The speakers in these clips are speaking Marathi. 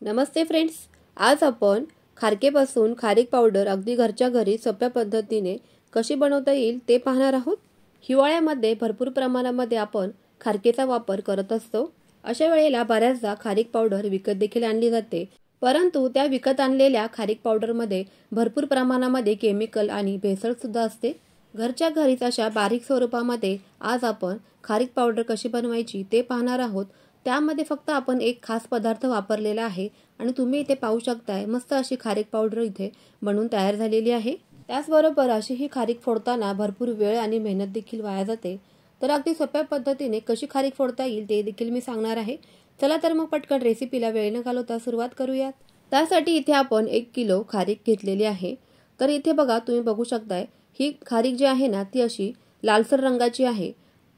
नमस्ते फ्रेंड्स, आज आपण खारकेपासून खारीक पावडर अगदी घरच्या घरी सोप्या पद्धतीने कशी बनवता येईल ते पाहणार आहोत। हिवाळ्यामध्ये भरपूर प्रमाणामध्ये आपण खारकेचा वापर करत असतो। अशा वेळेला बऱ्याचदा खारीक पावडर विकत देखील आणली जाते, परंतु त्या विकत आणलेल्या खारीक पावडरमध्ये भरपूर प्रमाणामध्ये केमिकल आणि भेसळ सुद्धा असते। घरच्या घरीच अशा बारीक स्वरूपामध्ये आज आपण खारीक पावडर कशी बनवायची ते पाहणार आहोत। त्यामध्ये फक्त आपण एक खास पदार्थ वापरलेला आहे आणि तुम्ही इथे पाहू शकताय मस्त अशी खारीक पावडर इथे बनवून तयार झालेली आहे। त्याचबरोबर अशी ही खारीक फोडताना भरपूर वेळ आणि मेहनत देखील वाया जाते। तर अगदी सोप्या पद्धतीने कशी खारीक फोडता येईल ते देखील मी सांगणार आहे। चला तर मग पटकन रेसिपीला वेळ न घालवता सुरुवात करूयात। त्यासाठी इथे आपण 1 किलो खारीक घेतलेली आहे। तर इथे बघा, तुम्ही बघू शकताय ही खारीक जी आहे ना ती अशी लालसर रंगाची आहे।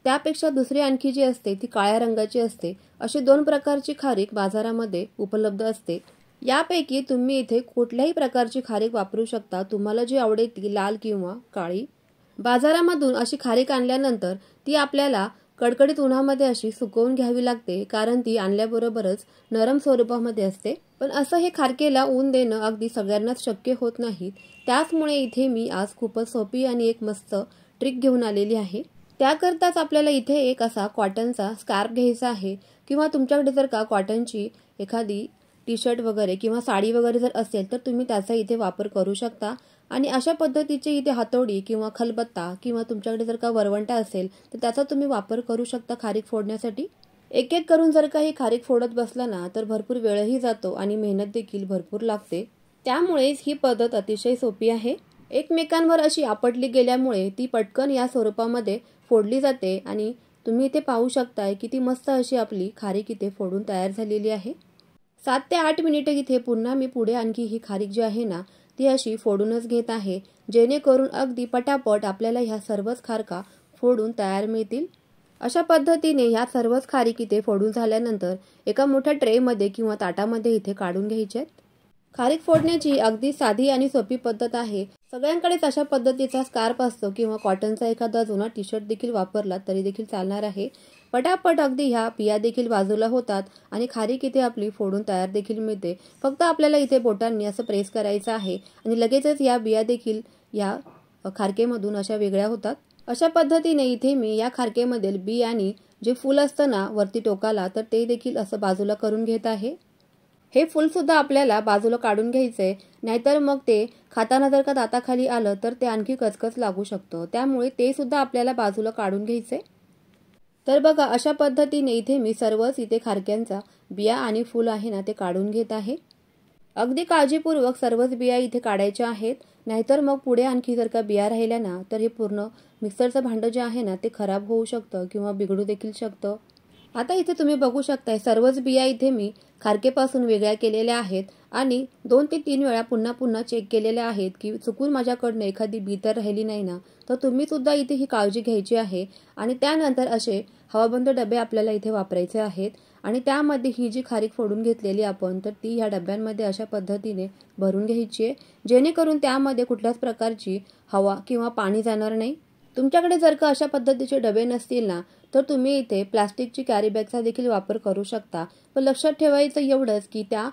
त्यापेक्षा दुसरी आणखी जी असते ती काळ्या रंगाची असते। अशी दोन प्रकारची खारीक बाजारामध्ये उपलब्ध असते। यापैकी तुम्ही इथे कुठल्याही प्रकारची खारीक वापरू शकता, तुम्हाला जी आवडेल ती, लाल किंवा काळी। बाजारामधून अशी खारीक आणल्यानंतर ती आपल्याला कडकडीत उन्हामध्ये अशी सुकवून घ्यावी लागते, कारण ती आणल्याबरोबरच नरम स्वरूपामध्ये असते। पण असं हे खारकेला ऊन देणं अगदी सगळ्यांनाच शक्य होत नाही। त्याचमुळे इथे मी आज खूपच सोपी आणि एक मस्त ट्रिक घेऊन आलेली आहे। त्याकरताच आपल्याला इथे एक असा कॉटनचा स्कार्फ घ्यायचा आहे, किंवा तुमच्याकडे जर का कॉटनची एखादी टी शर्ट वगैरे किंवा साडी वगैरे जर असेल तर तुम्ही त्याचा इथे वापर करू शकता। आणि अशा पद्धतीची इथे हातोडी किंवा खलबत्ता किंवा तुमच्याकडे जर का वरवंटा असेल तर त्याचा तुम्ही वापर करू शकता खारीक फोडण्यासाठी। एक एक करून जर का ही खारीक फोडत बसला ना तर भरपूर वेळही जातो आणि मेहनत देखील भरपूर लागते। त्यामुळेच ही पद्धत अतिशय सोपी आहे। एकमेकांवर अशी आपटली गेल्यामुळे ती पटकन या स्वरूपामध्ये फोडली जाते आणि तुम्ही इथे पाहू शकताय किती मस्त अशी आपली खारीक इथे फोडून तयार झालेली आहे। 7 ते 8 मिनिटे इथे पुन्हा मी पुढे आणखी ही खारीक जी आहे ना ती अशी फोडूनच घेत आहे, जेणेकरून अगदी पटापट आपल्याला ह्या सर्वच खारका फोडून तयार मिळतील। अशा पद्धतीने ह्या सर्वच खारीक इथे फोडून झाल्यानंतर एका मोठ्या ट्रेमध्ये किंवा ताटामध्ये इथे काढून घ्यायचे आहेत। खारीक फोडण्याची अगदी साधी आणि सोपी पद्धत आहे। सगळ्यांकडेच अशा पद्धतीचा स्कार्फ असतो किंवा कॉटनचा एखादा जुना टी शर्ट देखील वापरला तरी देखील चालणार आहे। पटापट अगदी ह्या बिया देखील बाजूला होतात आणि खारीक इथे आपली फोडून तयार देखील मिळते। फक्त आपल्याला इथे बोटांनी असं प्रेस करायचं आहे आणि लगेचच या बिया देखील या खारकेमधून अशा वेगळ्या होतात। अशा पद्धतीने इथे मी या खारकेमधील बी आणि जे फूल असतं ना वरती टोकाला, तर ते देखील असं बाजूला करून घेत आहे। हे फूल सुद्धा आपल्याला बाजूला काढून घ्यायचंय, नाहीतर मग ते खाताना जर का दाताखाली आलं तर ते आणखी कचकच लागू शकतं। त्यामुळे ते सुद्धा आपल्याला बाजूला काढून घ्यायचंय। तर बघा, अशा पद्धतीने इथे मी सर्वच इथे खारक्यांचा बिया आणि फूल आहे ना ते काढून घेत आहे। अगदी काळजीपूर्वक सर्वच बिया इथे काढायच्या आहेत, नाहीतर मग पुढे आणखी जर का बिया राहिल्या ना तर हे पूर्ण मिक्सरचं भांडं जे आहे ना ते खराब होऊ शकतं किंवा बिघडू देखील शकतं। आता इथे तुम्ही बघू शकताय सर्वच बिया इथे मी खारकेपासून वेगळ्या केलेल्या आहेत आणि 2 ते 3 वेळा पुन्हा पुन्हा चेक केलेल्या आहेत की चुकून माझ्याकडनं एखादी बी तर राहिली नाही ना। तर तुम्ही सुद्धा इथे ही काळजी घ्यायची आहे। आणि त्यानंतर असे हवाबंद डबे आपल्याला इथे वापरायचे आहेत आणि त्यामध्ये ही जी खारीक फोडून घेतलेली आपण तर ती ह्या डब्यांमध्ये अशा पद्धतीने भरून घ्यायची आहे, जेणेकरून त्यामध्ये कुठल्याच प्रकारची हवा किंवा पाणी जाणार नाही। तुमच्याकडे जर का अशा पद्धतीचे डबे नसतील ना तर तुम्ही इथे प्लास्टिकची कॅरी बॅगचा देखील वापर करू शकता। पण लक्षात ठेवायचं एवढंच की त्या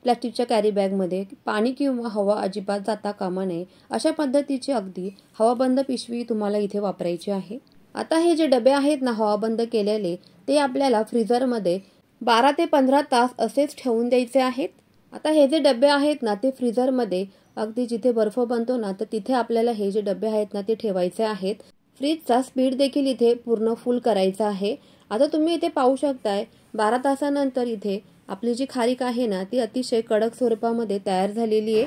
प्लास्टिकच्या कॅरी बॅगमध्ये पाणी किंवा हवा अजिबात जाता कामा नये। अशा पद्धतीची अगदी हवाबंद पिशवी तुम्हाला इथे वापरायची आहे। आता हे जे डबे आहेत ना हवाबंद केलेले, ते आपल्याला फ्रीजरमध्ये 12 ते 15 तास असेच ठेवून द्यायचे आहेत। आता हे जे डबे आहेत ना ते फ्रीजरमध्ये अगदी जिथे बर्फ बनतो ना तर तिथे आपल्याला हे जे डबे आहेत ना ते ठेवायचे आहेत। फ्रीजचा स्पीड देखील इथे पूर्ण फुल करायचा आहे। आता तुम्ही इथे पाहू शकताय 12 तासानंतर इथे आपली जी खारीक आहे ना ती अतिशय कडक स्वरूपामध्ये तयार झालेली आहे।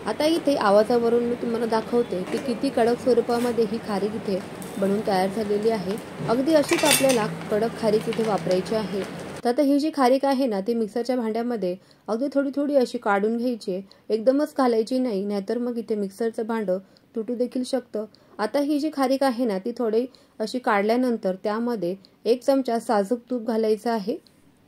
आता इथे आवाजावरून मी तुम्हाला दाखवते की किती कडक स्वरूपामध्ये ही खारीक इथे बनून तयार झालेली आहे। अगदी अशीच आपल्याला कडक खारीक इथे वापरायची आहे। तर आता ही जी खारीक आहे ना ती मिक्सरच्या भांड्यामध्ये अगदी थोडी थोडी अशी काढून घ्यायची, एकदमच घालायची नाही, नाहीतर मग इथे मिक्सरचं भांडं तुटू देखील शकतं। आता ही जी खारीक आहे ना ती थोडी अशी काढल्यानंतर त्यामध्ये 1 चमचा साजूक तूप घालायचं आहे।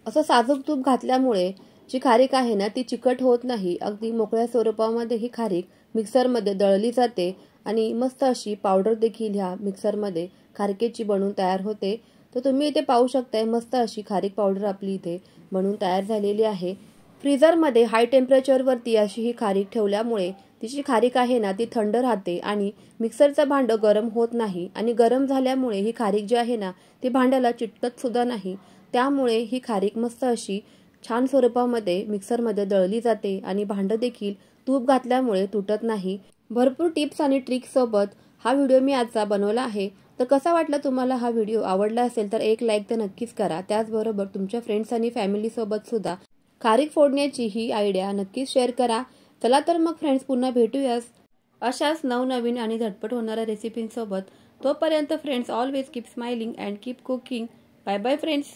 असं साजूक तूप घातल्यामुळे जी खारीक आहे ना ती चिकट होत नाही, अगदी मोकळ्या स्वरूपामध्ये ही खारीक मिक्सरमध्ये दळली जाते आणि मस्त अशी पावडर देखील ह्या मिक्सरमध्ये खारकेची बनून तयार होते। तर तुम्ही इथे पाहू शकताय मस्त अशी खारीक पावडर आपली इथे बनून तयार झालेली आहे। फ्रीझरमध्ये हाय टेम्परेचरवरती अशी ही खारीक ठेवल्यामुळे तिची खारीक आहे ना ती थंड राहते आणि मिक्सरचं भांडं गरम होत नाही आणि गरम झाल्यामुळे ही खारीक जी आहे ना ती भांड्याला चिटकत सुद्धा नाही। त्यामुळे ही खारीक मस्त अशी छान स्वरूपामध्ये मिक्सरमध्ये दळली जाते आणि भांडं देखील तूप घातल्यामुळे तुटत नाही। भरपूर टिप्स आणि ट्रिक्स सोबत हा व्हिडिओ मी आजचा बनवला आहे। तर कसा वाटला तुम्हाला हा व्हिडिओ? आवडला असेल तर एक लाईक तर नक्कीच करा। त्याचबरोबर तुमच्या फ्रेंड्स आणि फॅमिली सोबत सुद्धा खारीक फोडण्याची ही आयडिया नक्कीच शेअर करा। चला तर मग फ्रेंड्स, पुन्हा भेटूयाच अशाच नवनवीन आणि झटपट होणाऱ्या रेसिपींसोबत। तोपर्यंत friends, always keep smiling and keep cooking. Bye bye friends.